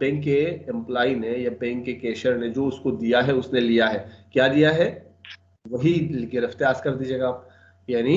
Bank के employ ने या बैंक के कैशियर ने जो उसको दिया है उसने लिया है. क्या दिया है वही गिरफ्ते आज कर दीजिएगा आप. यानी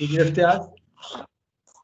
गिरफ्ते आज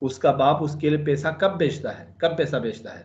उसका बाप उसके लिए पैसा कब भेजता है? कब पैसा भेजता है?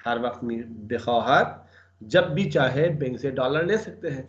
हर वक्त बखवाहत जब भी चाहे बैंक से डॉलर ले सकते हैं.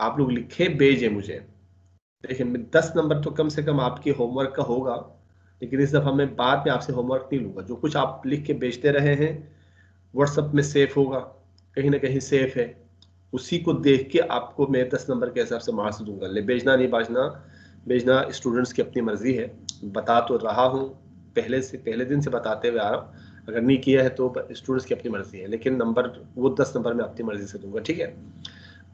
आप लोग लिखे भेजे मुझे। देखिए 10 नंबर तो कम से कम आपके होमवर्क का होगा, लेकिन इस दफ़ा मैं बाद में आपसे होमवर्क नहीं लूँगा। जो कुछ आप लिख के भेजते रहे हैं व्हाट्सएप में सेफ होगा, कहीं ना कहीं सेफ है, उसी को देख के आपको मैं 10 नंबर के हिसाब से मार्क्स दूंगा। ले भेजना नहीं भेजना स्टूडेंट्स की अपनी मर्जी है। बता तो रहा हूँ, पहले दिन से बताते हुए आ रहा हूँ। अगर नहीं किया है तो स्टूडेंट्स की अपनी मर्जी है, लेकिन नंबर वो 10 नंबर में अपनी मर्जी से दूंगा, ठीक है।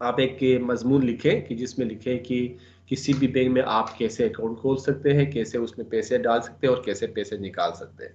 आप एक मजमून लिखें कि जिसमें लिखें कि किसी भी बैंक में आप कैसे अकाउंट खोल सकते हैं, कैसे उसमें पैसे डाल सकते हैं और कैसे पैसे निकाल सकते हैं.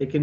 लेकिन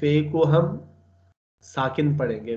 फे को हम साकिन पढ़ेंगे.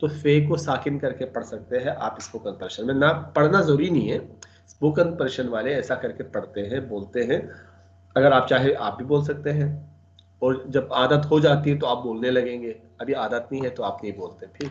तो फे को साकिन करके पढ़ सकते हैं आप स्पोकन पर्शियन में. ना पढ़ना जरूरी नहीं है, स्पोकन पर्शियन वाले ऐसा करके पढ़ते हैं, बोलते हैं. अगर आप चाहे आप भी बोल सकते हैं, और जब आदत हो जाती है तो आप बोलने लगेंगे. अभी आदत नहीं है तो आप नहीं बोलते. फिर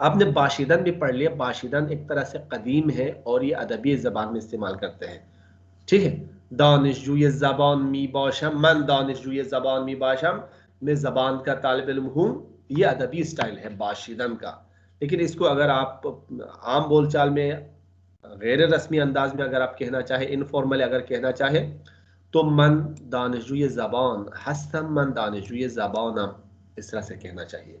आपने बाशिदन भी पढ़ लिया. बाशिदन एक तरह से कदीम है और ये अदबी ज़बान में इस्तेमाल करते हैं, ठीक है. दानिशजूय ज़बान मी बाशम, मन दानिशजूय ज़बान मी बाशम, मैं ज़बान का तालिब इल्म हूँ, ये अदबी स्टाइल है बाशिदन का. लेकिन इसको अगर आप आम बोलचाल में गैर रस्मी अंदाज में अगर आप कहना चाहे, इनफॉर्मल अगर कहना चाहे, तो मन दानिशजूय ज़बान हस्तम, मन दानिशजूय ज़बानम, इस तरह से कहना चाहिए.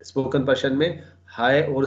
स्पोकन पर्शियन में हाय और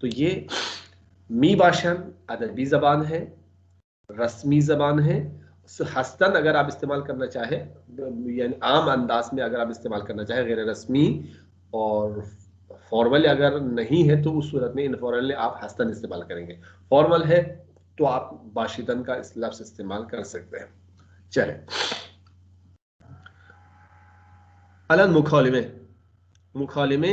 तो ये मी बाशन अदबी ज़बान है, रस्मी ज़बान है. हस्तन अगर आप इस्तेमाल करना चाहे, यानी आम अंदाज में अगर आप इस्तेमाल करना चाहे गैर रस्मी, और फॉर्मल अगर नहीं है तो उस सूरत में इनफॉर्मल आप हस्तन इस्तेमाल करेंगे. फॉर्मल है तो आप बाशिदन का इस लफ्ज़ इस्तेमाल कर सकते हैं. चले अलन मुकालमे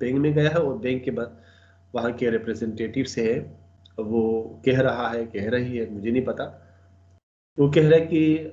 बैंक में गया है और बैंक के वहाँ के रिप्रेजेंटेटिव से है, वो कह रहा है, कह रही है, मुझे नहीं पता. वो कह रहा है कि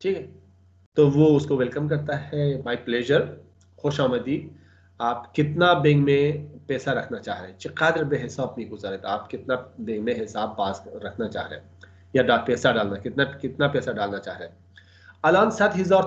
ठीक है, तो वो उसको वेलकम करता है, माय प्लेजर, खुश आमदीद. आप कितना बैंक में पैसा रखना चाह रहे हैं? चक़ादर बेहिसाब नहीं गुजारे, तो आप कितना बैंक में हिसाब पास रखना चाह रहे हैं या पैसा डालना, कितना पैसा डालना चाह रहे हैं? अलान 7,000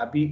अभी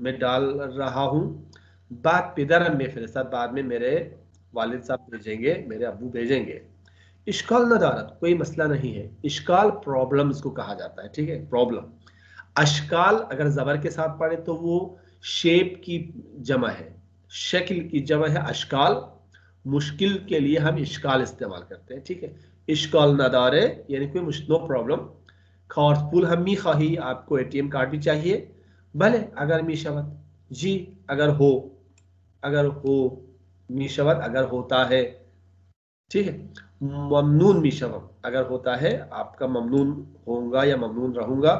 मैं डाल रहा हूँ। बाद पिदर में फिरसत, बाद में मेरे वालिद साहब भेजेंगे, मेरे अब्बू भेजेंगे। इश्काल नदारत, कोई मसला नहीं है। इश्काल प्रॉब्लम्स को कहा जाता है, ठीक है, प्रॉब्लम। अशकाल अगर जबर के साथ पढ़े तो वो शेप की जमा है, शक्ल की जमा है अशकाल। मुश्किल के लिए हम इश्काल इस्तेमाल करते हैं, ठीक है। इश्काल नदारे यानी कोई नो प्रॉब्लम। खारपुल हम मी खाही, आपको एटीएम कार्ड भी चाहिए, भले अगर मी शवत, जी अगर हो, अगर हो, मी शवत अगर होता है, ठीक है। ममनून मी शवम अगर होता है, आपका ममनून होगा या ममनून रहूंगा।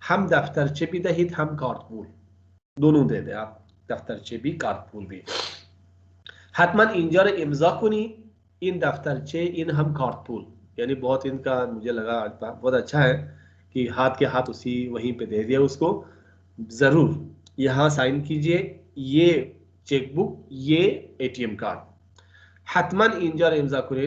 हम दफ्तरचे भी दहित, हम कारतपूल, दोनों दे दे आप, दफ्तरचे भी कारतपूल भी। हतमन इंजर इम्जा कुनी, इन दफ्तरचे इन हम कारतपूल, यानी बहुत इनका मुझे लगा बहुत अच्छा है कि हाथ के हाथ उसी वहीं पे दे दिया उसको। जरूर यहाँ साइन कीजिए, ये चेकबुक, ये एटीएम कार्ड। हतमन इंजर इम्जा कुनी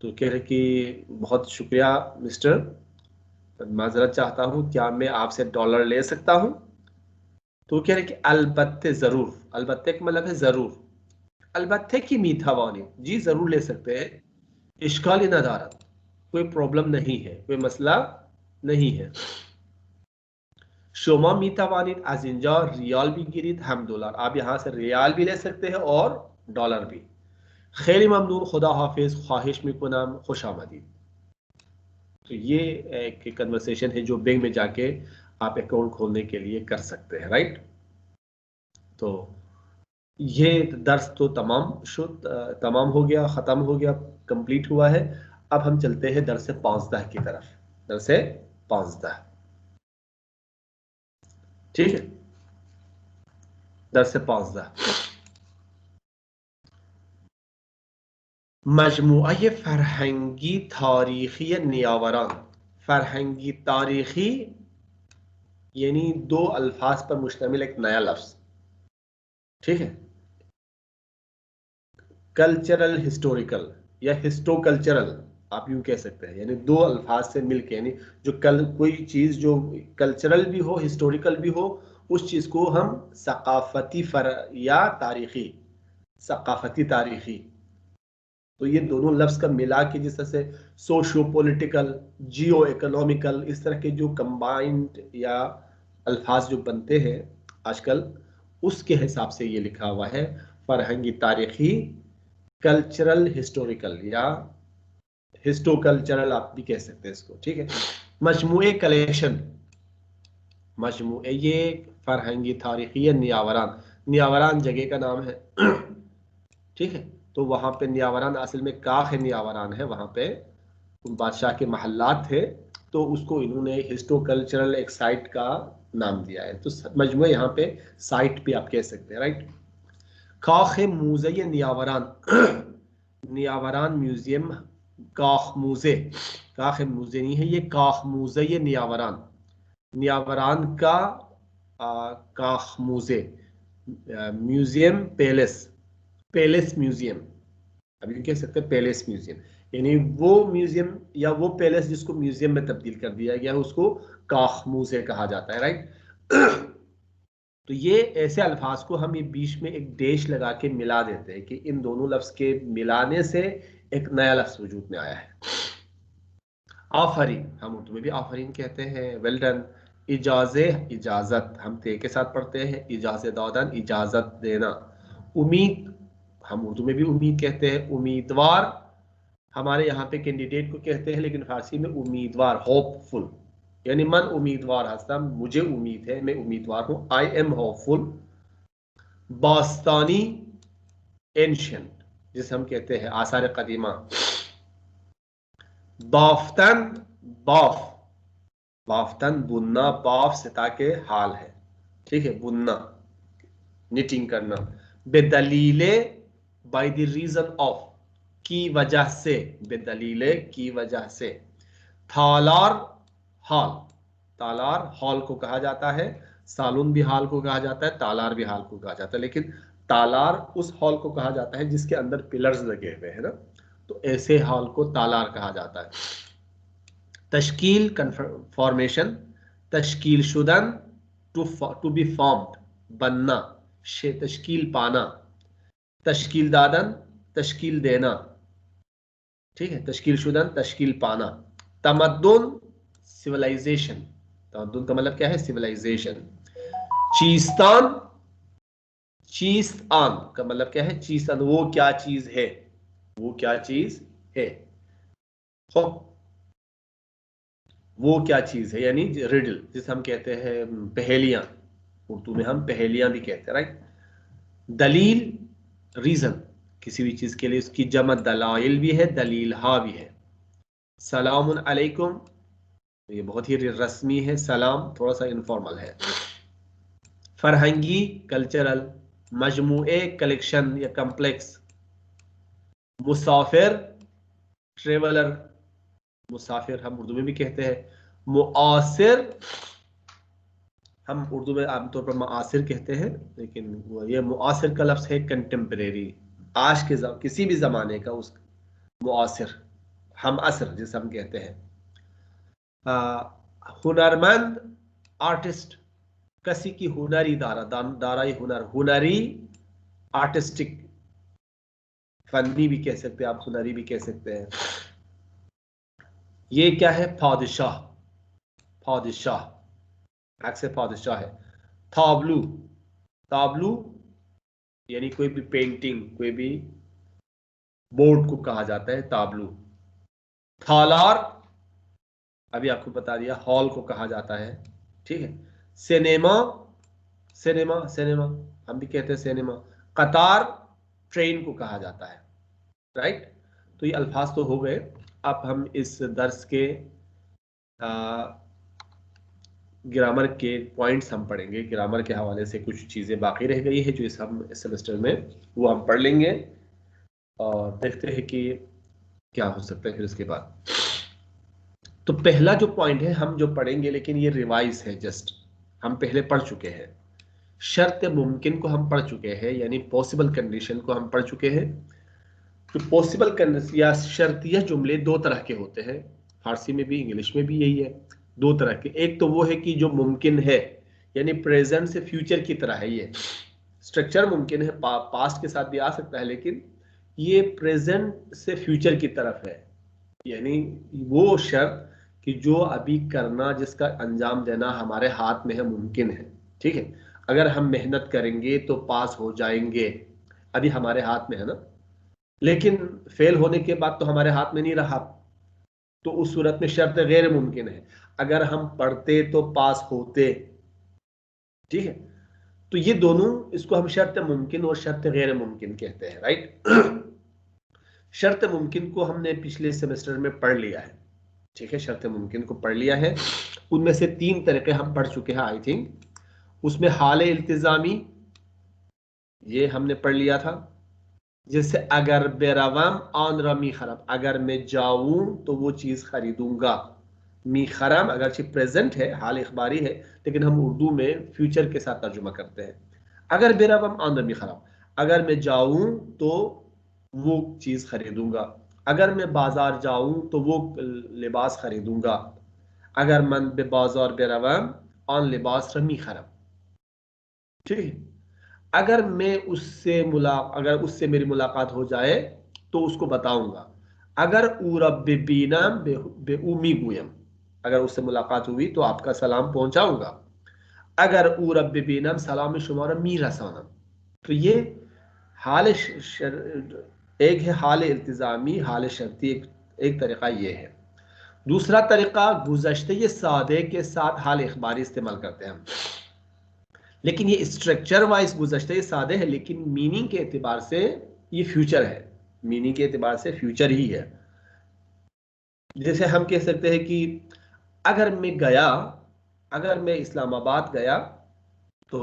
तो कह रहे कि बहुत शुक्रिया मिस्टर, माजरत चाहता हूं, क्या मैं आपसे डॉलर ले सकता हूं? तो कह रहे कि अलबत्ते जरूर, अलबत्ते का मतलब है जरूर, अलबत्ते की मीठावानी, जी जरूर ले सकते हैं। इश्काल नदारत, कोई प्रॉब्लम नहीं है, कोई मसला नहीं है। शोमा मीतावानित आज इंजा रियाल भी गिरित हम डॉलर, आप यहाँ से रियाल भी ले सकते हैं और डॉलर भी। खैर ममनून, खुदा हाफिज, ख्वाहिश मिकुनाम, खुश आमदीद। तो ये एक कन्वर्सेशन है जो बैंक में जाके आप अकाउंट खोलने के लिए कर सकते हैं, राइट। तो ये दर्स तो तमाम हो गया, ख़त्म हो गया, कंप्लीट हुआ है। अब हम चलते हैं दर्स 15 की तरफ, दर्स 15, ठीक है। दर्स 15 मजमुआ फरहंगी तारीखी नियावरान। फरहंगी तारीखी यानी 2 अल्फाज पर मुश्तमिल एक नया लफ्ज, ठीक है। कल्चरल हिस्टोरिकल या हिस्टो कल्चरल आप यूं कह सकते हैं, यानी 2 अल्फाज से मिलके, यानी जो कोई चीज जो कल्चरल भी हो, हिस्टोरिकल भी हो, उस चीज को हम सकाफती या तारीखी, सकाफती तारीखी। तो ये दोनों लफ्ज का मिला के जिस तरह से सोशियो पॉलिटिकल, जियो इकोनॉमिकल, इस तरह के जो कंबाइंड या अल्फाज जो बनते हैं आजकल, उसके हिसाब से ये लिखा हुआ है फरहंगी तारीखी, कल्चरल हिस्टोरिकल या हिस्टो कल्चरल आप भी कह सकते हैं इसको, ठीक है। मजमुए कलेक्शन, मजमुए ये फरहंगी तारीखी नियावरान, नियावरान जगह का नाम है, ठीक है। तो वहां पे नियावरान असल में काख नियावरान है, वहां पे बादशाह के महल्लात थे, तो उसको इन्होंने हिस्टो कल्चरल एक साइट का नाम दिया है। तो मजमुए यहाँ पे साइट भी आप कह सकते हैं, राइट। काख मूजे नियावरान, नियावरान म्यूजियम, काख मूजे, काख मूजे नहीं है ये, काख मूजे नियावरान, नियावरान का काख मूजे, म्यूजियम पैलेस, पैलेस म्यूजियम, अभी कह सकते हैं पैलेस म्यूजियम, यानी वो म्यूजियम या वो पैलेस जिसको म्यूजियम में तब्दील कर दिया गया, उसको काख मूजे कहा जाता है, राइट। तो ये ऐसे अल्फाज को हम ये बीच में एक डेश लगा के मिला देते हैं कि इन दोनों लफ्ज के मिलाने से एक नया लफ्ज वजूद में आया है। आफरीन, हम उर्दू में भी आफरीन कहते हैं, वेल डन। इजाजे, इजाजत, हम ते के साथ पढ़ते हैं, इजाजे दादन, इजाजत देना। उम्मीद, हम उर्दू में भी उम्मीद कहते हैं। उम्मीदवार, हमारे यहाँ पे कैंडिडेट को कहते हैं, लेकिन फारसी में उम्मीदवार, होपफुल, यानी मन उम्मीदवार हस्ता, मुझे उम्मीद है, मैं उम्मीदवार हूं, आई एम होपफुल। बास्तानी, एंशियंट, जिसे हम कहते हैं आसार कदीमा। बाफ्तन, बाफ, बाफ्तन बुनना, बाफ सिता के हाल है, ठीक है, बुनना, निटिंग करना। बेदलीले, बाय द रीजन ऑफ, की वजह से, बेदलीले की वजह से। थालार, हाल, तालार हाल को कहा जाता है, सालून भी हाल को कहा जाता है, तालार भी हाल को कहा जाता है, लेकिन तालार उस हॉल को कहा जाता है जिसके अंदर पिलर्स लगे हुए हैं ना, तो ऐसे हाल को तालार कहा जाता है। तश्कील फॉर्मेशन, तश्कील शुदन टू बी फॉर्म्ड, बनना, तश्कील पाना, तश्कील दादन तश्कील देना, ठीक है, तश्कील शुदन तश्कील पाना। तमद्दुन सिविलाइजेशन, तमद्दुन का मतलब क्या है? सिविलाइजेशन। चीस्तान, चीस्तान का मतलब क्या है? चीस्तान वो क्या चीज है, वो क्या चीज है, वो क्या चीज है, यानी रिडल जिसे हम कहते हैं पहेलियां, उर्दू में हम पहेलियां भी कहते हैं, राइट। दलील, रीजन, किसी भी चीज के लिए उसकी जमा दलाइल भी है, दलील हा भी है। सलामुन अलैकुम, ये बहुत ही रस्मी है, सलाम थोड़ा सा इनफॉर्मल है। फरहंगी, कल्चरल, मजमूए कलेक्शन या कम्प्लेक्स। मुसाफिर, ट्रेवलर, मुसाफिर हम उर्दू में भी कहते हैं। मुआसिर, हम उर्दू में आमतौर पर मुआसिर कहते हैं, लेकिन ये मुआसिर का लफ्ज है कंटेम्परेरी, आज के किसी भी जमाने का, उस मुआसिर, हम असर जिसे हम कहते हैं। हुनरमंद, आर्टिस्ट, किसी की हुनरी दाराई हुनर, हुनरी, आर्टिस्टिक, फनी भी कह सकते हैं आप, हुनरी भी कह सकते हैं। ये क्या है? फादिशाह, फादिशाह से फादिशाह है। ताबलू, ताबलू यानी कोई भी पेंटिंग, कोई भी बोर्ड को कहा जाता है ताबलू। थालार, अभी आपको बता दिया, हॉल को कहा जाता है, ठीक है। सिनेमा, सिनेमा, सिनेमा हम भी कहते हैं सिनेमा। कतार, ट्रेन को कहा जाता है, राइट। तो ये अल्फाज तो हो गए। अब हम इस दर्स के ग्रामर के पॉइंट्स हम पढ़ेंगे। ग्रामर के हवाले से कुछ चीज़ें बाकी रह गई है जो इस सेमेस्टर में, वो हम पढ़ लेंगे और देखते हैं कि क्या हो सकता है फिर इसके बाद। तो पहला जो पॉइंट है हम जो पढ़ेंगे, लेकिन ये रिवाइज है, जस्ट हम पहले पढ़ चुके हैं। शर्त मुमकिन को हम पढ़ चुके हैं, यानी पॉसिबल कंडीशन को हम पढ़ चुके हैं। तो पॉसिबल कंडीशन या शर्तिया जुमले दो तरह के होते हैं, फारसी में भी इंग्लिश में भी यही है, दो तरह के। एक तो वो है कि जो मुमकिन है, यानी प्रेजेंट से फ्यूचर की तरह है, ये स्ट्रक्चर मुमकिन है, पास्ट के साथ भी आ सकता है, लेकिन ये प्रेजेंट से फ्यूचर की तरफ है, यानी वो शर्त कि जो अभी करना, जिसका अंजाम देना हमारे हाथ में है, मुमकिन है, ठीक है। अगर हम मेहनत करेंगे तो पास हो जाएंगे, अभी हमारे हाथ में है ना, लेकिन फेल होने के बाद तो हमारे हाथ में नहीं रहा, तो उस सूरत में शर्त गैर मुमकिन है। अगर हम पढ़ते तो पास होते, ठीक है। तो ये दोनों, इसको हम शर्त मुमकिन और शर्त गैर मुमकिन कहते हैं, राइट। शर्त मुमकिन को हमने पिछले सेमेस्टर में पढ़ लिया है, ठीक है, शर्त मुमकिन को पढ़ लिया है। उनमें से 3 तरीके हम पढ़ चुके हैं आई थिंक। उसमें हाल इल्तिजामी, ये हमने पढ़ लिया था, जैसे अगर बेरवम आन रमी खरम, अगर मैं जाऊं तो वो चीज खरीदूंगा। मी खरम अगरचे प्रेजेंट है, हाल इखबारी है, लेकिन हम उर्दू में फ्यूचर के साथ तर्जुमा करते हैं। अगर बेरवम आन रमी खरम, अगर मैं जाऊं तो वो चीज खरीदूंगा। अगर मैं बाजार जाऊं तो वो लिबास खरीदूंगा। अगर मन बे बाजार बेरवम आन लिबास रमी खरम, ठीक है। अगर मैं अगर उससे मेरी मुलाकात हो जाए तो उसको बताऊंगा। अगर उरब्बीनाम बेउमी गुयम, अगर उससे मुलाकात हुई तो आपका सलाम पहुंचाऊंगा। अगर उरब्बीनाम सलाम शुमारा मी रसाना। तो ये हाल एक है हाल इल्तिजामी, हाल शर्ती, एक तरीका ये है। दूसरा तरीका गुज़श्ते सादे के साथ हाल इखबारी इस्तेमाल करते हैं हम, लेकिन ये स्ट्रक्चर वाइज गुज़श्ते सादे है, लेकिन मीनिंग के एतबार से ये फ्यूचर है, मीनिंग के एतबार से फ्यूचर ही है। जैसे हम कह सकते हैं कि अगर मैं गया, अगर मैं इस्लामाबाद गया तो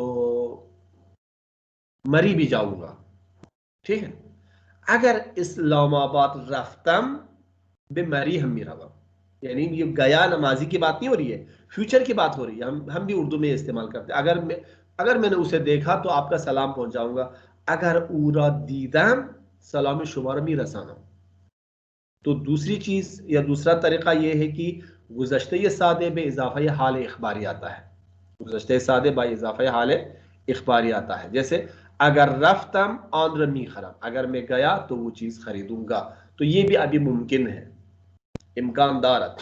मरी भी जाऊंगा, ठीक है। अगर इस्लामाबाद रफ्तम बे मरी हम रवा, यानी ये गया नमाजी की बात नहीं हो रही है, फ्यूचर की बात हो रही है। हम भी उर्दू में इस्तेमाल करते हैं। अगर मैंने उसे देखा तो आपका सलाम पहुंचाऊंगा। अगर उरा दीदाम सलाम शुमार मी रसाना, तो दूसरी चीज या दूसरा तरीका ये है कि गुज़श्ते सादे बे इजाफा हाल इखबारी आता है। गुज़श्ते सादे बा इजाफा हाल इखबारी आता है। जैसे अगर रफ्तम आन रमी खरम, अगर मैं गया तो वो चीज खरीदूंगा। तो ये भी अभी मुमकिन है, इम्कानदार।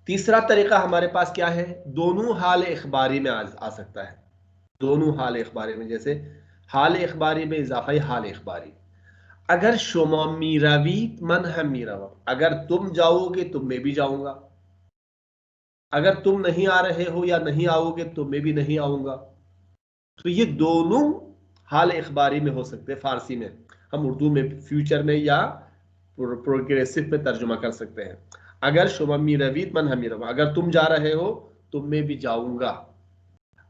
तीसरा तरीका हमारे पास क्या है, दोनों हाल इखबारी में आ सकता है। दोनों हाल इखबारी में, जैसे हाल इखबारी में इजाफा हाल इखबारी। अगर शुमा मीरावीत मन हम मीरावा, अगर तुम जाओगे तो मैं भी जाऊंगा। अगर तुम नहीं आ रहे हो या नहीं आओगे तो मैं भी नहीं आऊंगा। तो ये दोनों हाल इखबारी में हो सकते हैं। फारसी में हम उर्दू में फ्यूचर में या प्रोग्रेसिव में तर्जुमा कर सकते हैं। अगर शुमा मीरावीत मन हम मीरावा, अगर तुम जा रहे हो तो मैं भी जाऊंगा।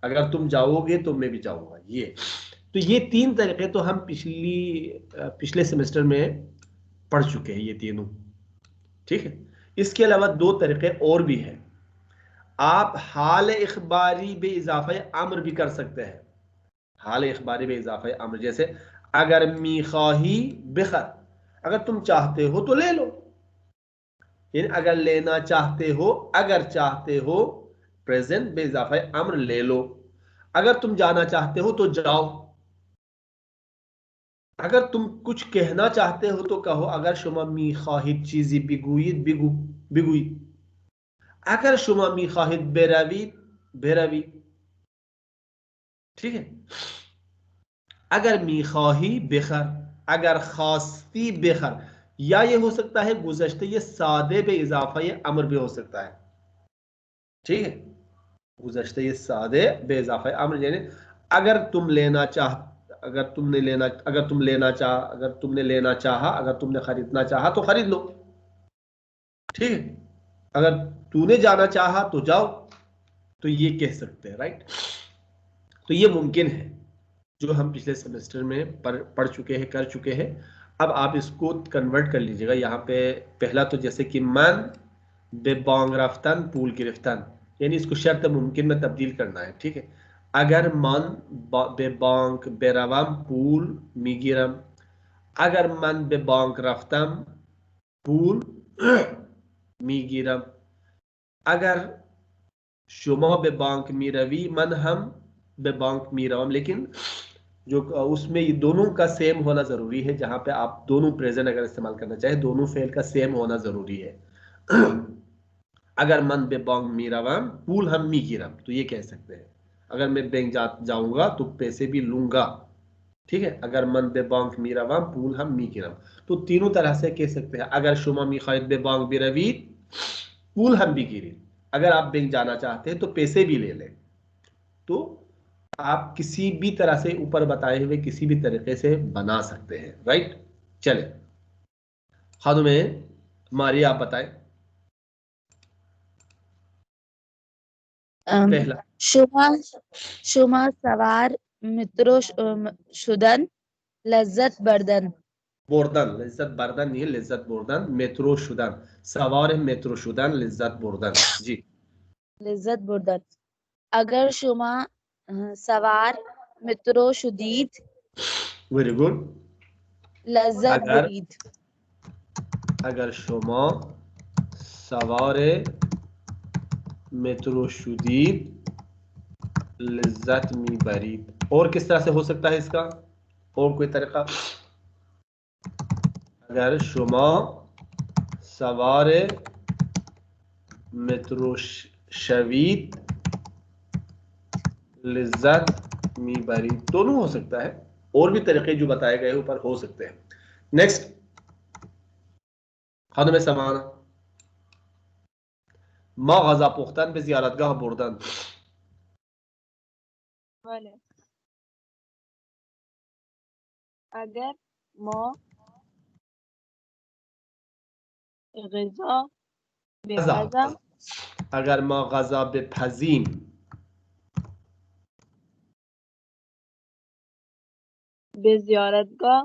अगर तुम जाओगे तो मैं भी जाऊंगा। ये तीन तरीके तो हम पिछले सेमेस्टर में पढ़ चुके हैं, ये तीनों। ठीक है। इसके अलावा दो तरीके और भी हैं। आप हाल इखबारी बे इजाफा अम्र भी कर सकते हैं। हाल इखबारी बे इजाफा अम्र, जैसे अगर मीखाही बिखर, अगर तुम चाहते हो तो ले लो। यानी अगर लेना चाहते हो, अगर चाहते हो, प्रेजेंट बे इजाफा अम्र ले लो। अगर तुम जाना चाहते हो तो जाओ। अगर तुम कुछ कहना चाहते हो तो कहो, अगर शुमा मी खाहिद चीजी बिगुईद बिगु बिगुई। अगर शुमा मी खाहिद बेरावी बेरावी। ठीक है। अगर मी खाही बेखर, अगर खास्ती बेखर, या ये हो सकता है गुज़श्ते ये सादे बे इजाफा ये अमर भी हो सकता है। ठीक है। गुज़श्ते ये सादे बे इजाफा अमर, यानी अगर तुम लेना चाह, अगर तुमने लेना, अगर तुम लेना चाह, अगर तुमने लेना चाहा, अगर तुमने खरीदना चाहा तो खरीद लो। ठीक है। अगर तूने जाना चाहा तो जाओ। तो ये कह सकते हैं, राइट। तो ये मुमकिन है, जो हम पिछले सेमेस्टर में पढ़ चुके हैं, कर चुके हैं। अब आप इसको कन्वर्ट कर लीजिएगा। यहाँ पे पहला तो जैसे कि मन बे बांग रफ्तन पूल गिरफ्तन, यानी इसको शर्त मुमकिन में तब्दील करना है। ठीक है। अगर मन बे बांग बेरवम पूल मिगिरम, अगर मन बे बांग रफ्तम पूल मिगिरम, अगर शुमा बे बांक मीरवी मन हम बे बांक मीरवम। लेकिन जो उसमें ये दोनों का सेम होना जरूरी है। जहां पे आप दोनों प्रेजेंट अगर इस्तेमाल करना चाहे, दोनों फेल का सेम होना जरूरी है। अगर मन बे बांग मीरावम पूल हम मी गिरम, तो ये कह सकते हैं। अगर मैं बैंक जाऊंगा तो पैसे भी लूंगा। ठीक है। अगर मन बे बांग मीरावम पूल हम मी गिरम, तो तीनों तरह से कह सकते हैं। अगर शुमा मी खायद बे बांग बिरवी पूल हम भी गिरी, अगर आप बैंक जाना चाहते हैं तो पैसे भी ले लें। तो आप किसी भी तरह से ऊपर बताए हुए किसी भी तरीके से बना सकते हैं, राइट। चले खादू में मारिया, आप बताएं पहला। शुमा शुमा सवार मित्रो शुदन लज्जत बर्दन। बोर्दन, लिज्जत बर्दन नहीं, लिज्जत बोर्दन। मेट्रो शुदन, सवार मेट्रो शुदन, लिज्जत बोर्दन। जी। लज्जत बर्दन। अगर शुमा सवार मित्रो शुदीद वेरी गुड। लज्जत अगर बुरीद। अगर शुमा सवार मेट्रो शुदीद लिज्जत मी बरीद। और किस तरह से हो सकता है इसका, और कोई तरीका? अगर शुमा सवार मेट्रो शवीद लिज्जत मी बरी, दोनों हो सकता है। और भी तरीके जो बताए गए ऊपर हो सकते हैं। नेक्स्ट, खानम समाना मा गजा पुख्तन पे जियारतगाह बुर्दन। अगर माँ गजा बेगजा, अगर मा गजा बेफजीम, बेजियारतगाह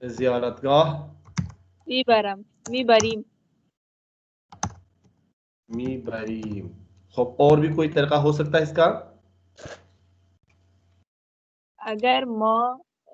जियारतगाह मी बरम मी बरीम। मी बरीम। और भी कोई तरीका हो सकता है इसका? अगर माँ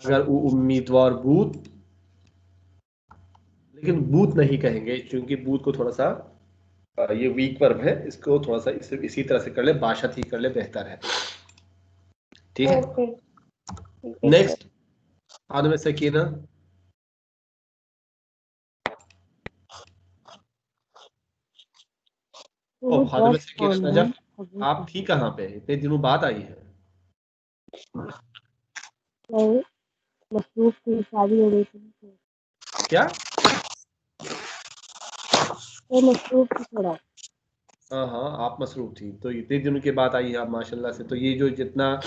अगर वो उम्मीदवार बूथ, लेकिन बूथ नहीं कहेंगे क्योंकि बूथ को थोड़ा सा ये वीक वर्ब है, इसको थोड़ा सा इसी तरह से कर ले, बाशत ही कर ले, बेहतर है. ठीक है. नेक्स्ट आदम सकीना. आदम सकीना नजफ, आप थी कहाँ पे? इतने दिनों बाद आई है. मसरूफ की शादी हो गई थी. क्या? तो मसरूफ थी थोड़ा. हाँ हाँ आप मसरूफ थी, तो इतने दिनों के बाद आई है आप माशाल्लाह से. तो ये जो जितना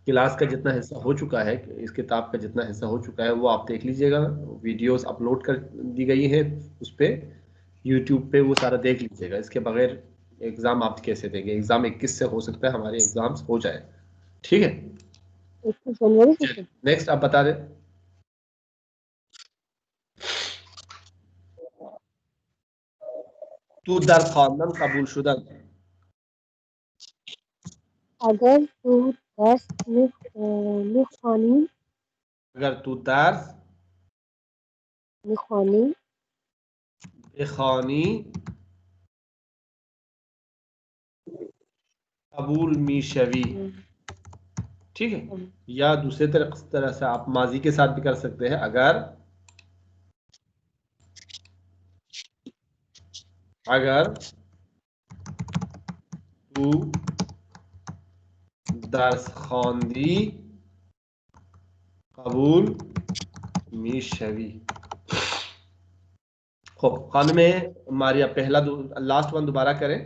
क्लास का जितना हिस्सा हो चुका है, इस किताब का जितना हिस्सा हो चुका है वो आप देख लीजिएगा. वीडियोस अपलोड कर दी गई है उस पे, यूट्यूब पे, वो सारा देख लीजिएगा. इसके बगैर एग्जाम आप कैसे देंगे? एग्जाम 21 से हो सकता है हमारे एग्जाम्स हो जाए. ठीक है. नेक्स्ट आप बता दें. तू दर खानन कबूल शुदा. अगर तू 10 मिखानी अगर तू दर्स मिखानी बेखानी कबूल मीशवी. ठीक है. या दूसरे तरह से आप माजी के साथ भी कर सकते हैं. अगर तू दर्स खानदी कबूल मीशवी. खूब. खान में मारिया पहला लास्ट वन दोबारा करें.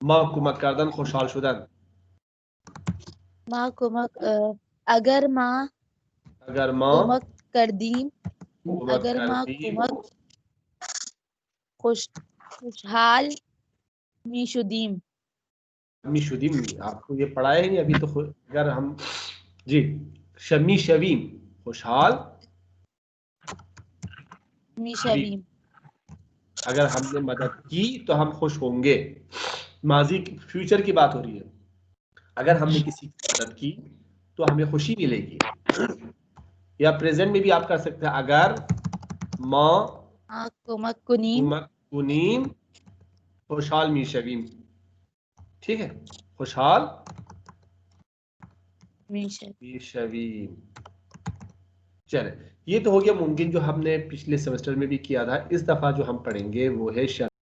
माँ कुमक करदन खुशहाल शुदन. माँ कुमक अगर माँ कुमक करदीम अगर माँ कुमक खुशहाल मीशुदीम. मीशुदीम आपको ये पढ़ाया ही नहीं अभी तो. अगर हम जी शमी शवीम खुशहाल मीशवीम. अगर हमने मदद की तो हम खुश होंगे. माजी फ्यूचर की बात हो रही है. अगर हमने किसी की मदद की तो हमें खुशी मिलेगी. या प्रेजेंट में भी आप कर सकते हैं. अगर माँ कुमक कुनीम खुशहाल मीशवीम. ठीक है. खुशहाल मीशवीम. चले, ये तो हो गया मुमकिन जो हमने पिछले सेमेस्टर में भी किया था. इस दफा जो हम पढ़ेंगे वो है